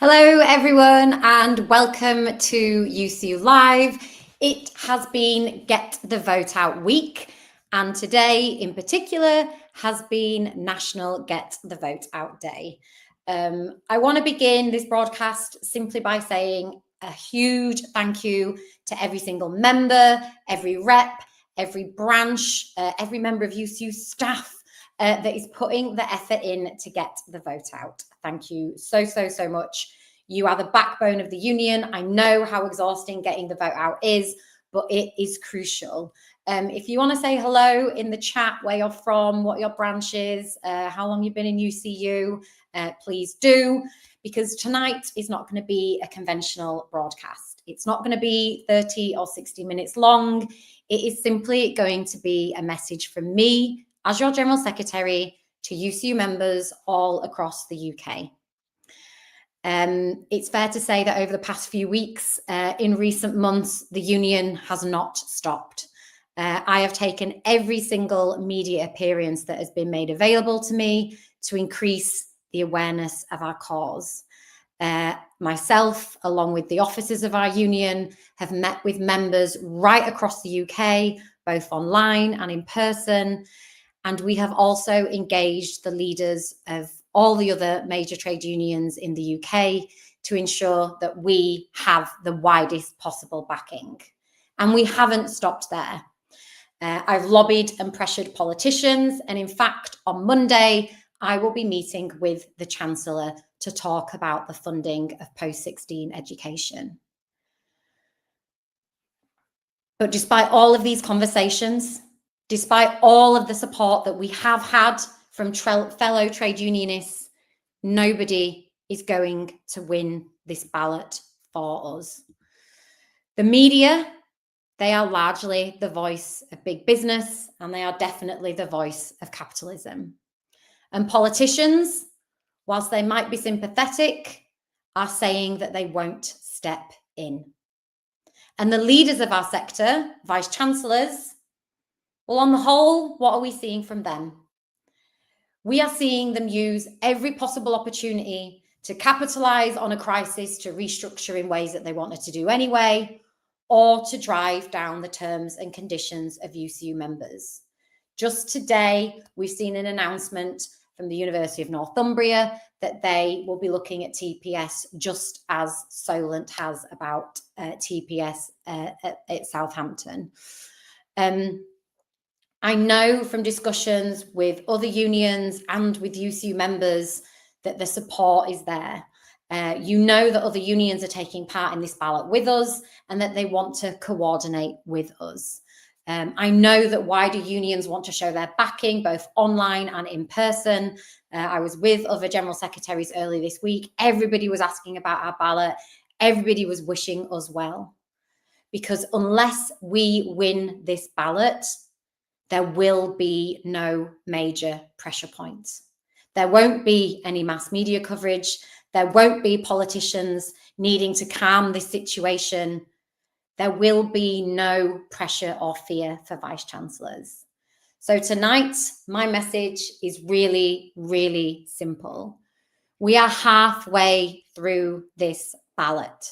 Hello, everyone, and welcome to UCU Live. It has been Get the Vote Out week, and today in particular has been National Get the Vote Out Day. I want to begin this broadcast simply by saying a huge thank you to every single member, every rep, every branch, every member of UCU staff that is putting the effort in to get the vote out. Thank you so much. You are the backbone of the union. I know how exhausting getting the vote out is, but it is crucial. If you want to say hello in the chat, where you're from, what your branch is, how long you've been in UCU, please do, because tonight is not going to be a conventional broadcast. It's not going to be 30 or 60 minutes long. It is simply going to be a message from me as your General Secretary to UCU members all across the UK. It's fair to say that over the past few weeks, in recent months, the union has not stopped. I have taken every single media appearance that has been made available to me to increase the awareness of our cause. Myself, along with the officers of our union, have met with members right across the UK, both online and in person. And we have also engaged the leaders of all the other major trade unions in the UK to ensure that we have the widest possible backing. And we haven't stopped there. I've lobbied and pressured politicians. And in fact, on Monday, I will be meeting with the Chancellor to talk about the funding of post-16 education. But despite all of these conversations, despite all of the support that we have had from fellow trade unionists, nobody is going to win this ballot for us. The media, they are largely the voice of big business, and they are definitely the voice of capitalism. And politicians, whilst they might be sympathetic, are saying that they won't step in. And the leaders of our sector, vice chancellors, well, on the whole, what are we seeing from them? We are seeing them use every possible opportunity to capitalise on a crisis to restructure in ways that they wanted to do anyway, or to drive down the terms and conditions of UCU members. Just today, we've seen an announcement from the University of Northumbria that they will be looking at TPS just as Solent has about TPS at Southampton. I know from discussions with other unions and with UCU members that the support is there. You know that other unions are taking part in this ballot with us and that they want to coordinate with us. I know that wider unions want to show their backing, both online and in person. I was with other general secretaries early this week. Everybody was asking about our ballot. Everybody was wishing us well. Because unless we win this ballot, there will be no major pressure points. There won't be any mass media coverage. There won't be politicians needing to calm this situation. There will be no pressure or fear for vice chancellors. So tonight, my message is really, really simple. We are halfway through this ballot.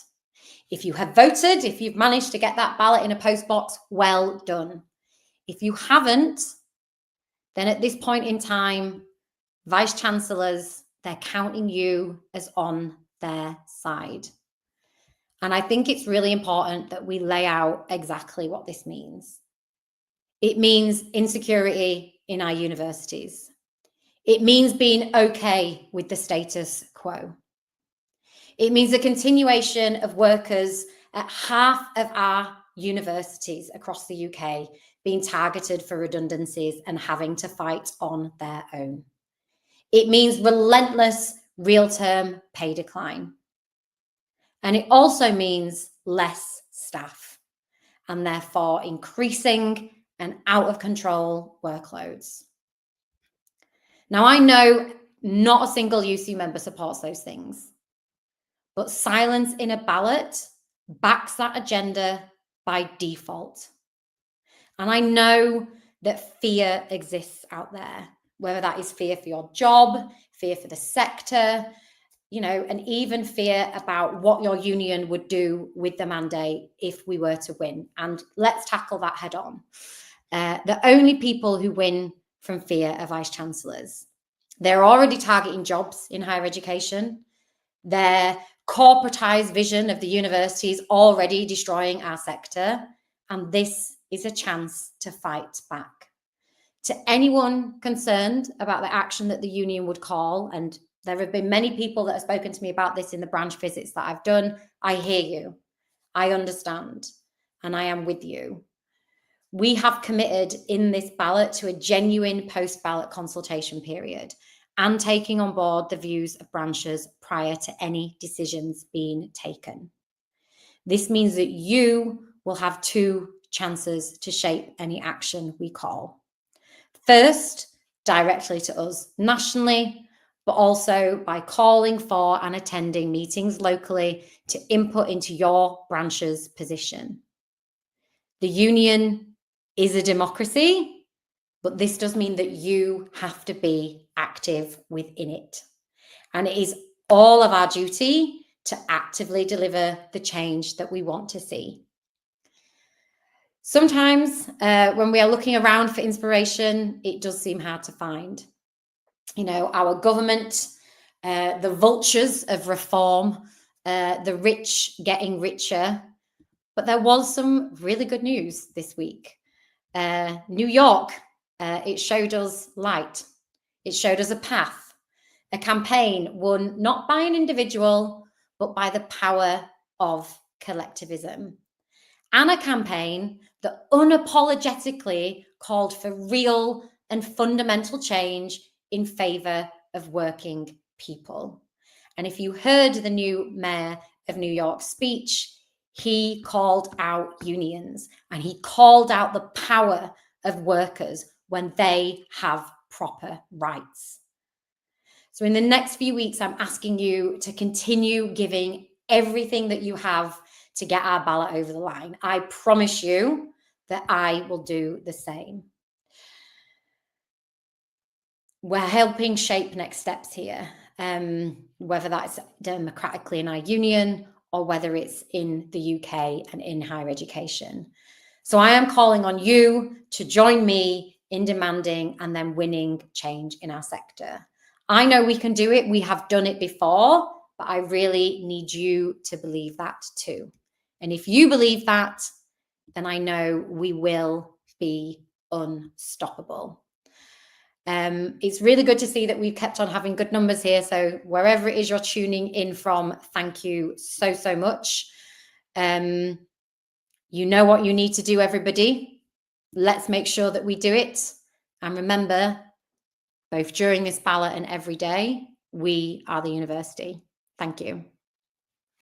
If you have voted, if you've managed to get that ballot in a post box, well done. If you haven't, then at this point in time, vice chancellors, they're counting you as on their side. And I think it's really important that we lay out exactly what this means. It means insecurity in our universities. It means being okay with the status quo. It means a continuation of workers at half of our universities across the UK being targeted for redundancies and having to fight on their own. It means relentless real-term pay decline. And it also means less staff and therefore increasing and out of control workloads. Now, I know not a single UCU member supports those things, but silence in a ballot backs that agenda by default. And I know that fear exists out there, whether that is fear for your job, fear for the sector, an even fear about what your union would do with the mandate if we were to win. And let's tackle that head on. The only people who win from fear are vice chancellors. They're already targeting jobs in higher education. Their corporatized vision of the university is already destroying our sector. And this is a chance to fight back. To anyone concerned about the action that the union would call, and there have been many people that have spoken to me about this in the branch visits that I've done, I hear you, I understand, and I am with you. We have committed in this ballot to a genuine post-ballot consultation period and taking on board the views of branches prior to any decisions being taken. This means that you will have 2 chances to shape any action we call. First, directly to us nationally, but also by calling for and attending meetings locally to input into your branch's position. The union is a democracy, but this does mean that you have to be active within it. And it is all of our duty to actively deliver the change that we want to see. Sometimes when we are looking around for inspiration, it does seem hard to find. Our government, the vultures of reform, the rich getting richer. But there was some really good news this week. New York, it showed us light. It showed us a path, a campaign won not by an individual, but by the power of collectivism. And a campaign that unapologetically called for real and fundamental change in favour of working people. And if you heard the new mayor of New York's speech, he called out unions and he called out the power of workers when they have proper rights. So in the next few weeks, I'm asking you to continue giving everything that you have to get our ballot over the line. I promise you that I will do the same. We're helping shape next steps here, whether that's democratically in our union or whether it's in the UK and in higher education. So I am calling on you to join me in demanding and then winning change in our sector. I know we can do it. We have done it before, but I really need you to believe that too. And if you believe that, then I know we will be unstoppable. It's really good to see that we've kept on having good numbers here. So wherever it is you're tuning in from, thank you so, so much. You know what you need to do, everybody. Let's make sure that we do it. And remember, both during this ballot and every day, we are the university. Thank you.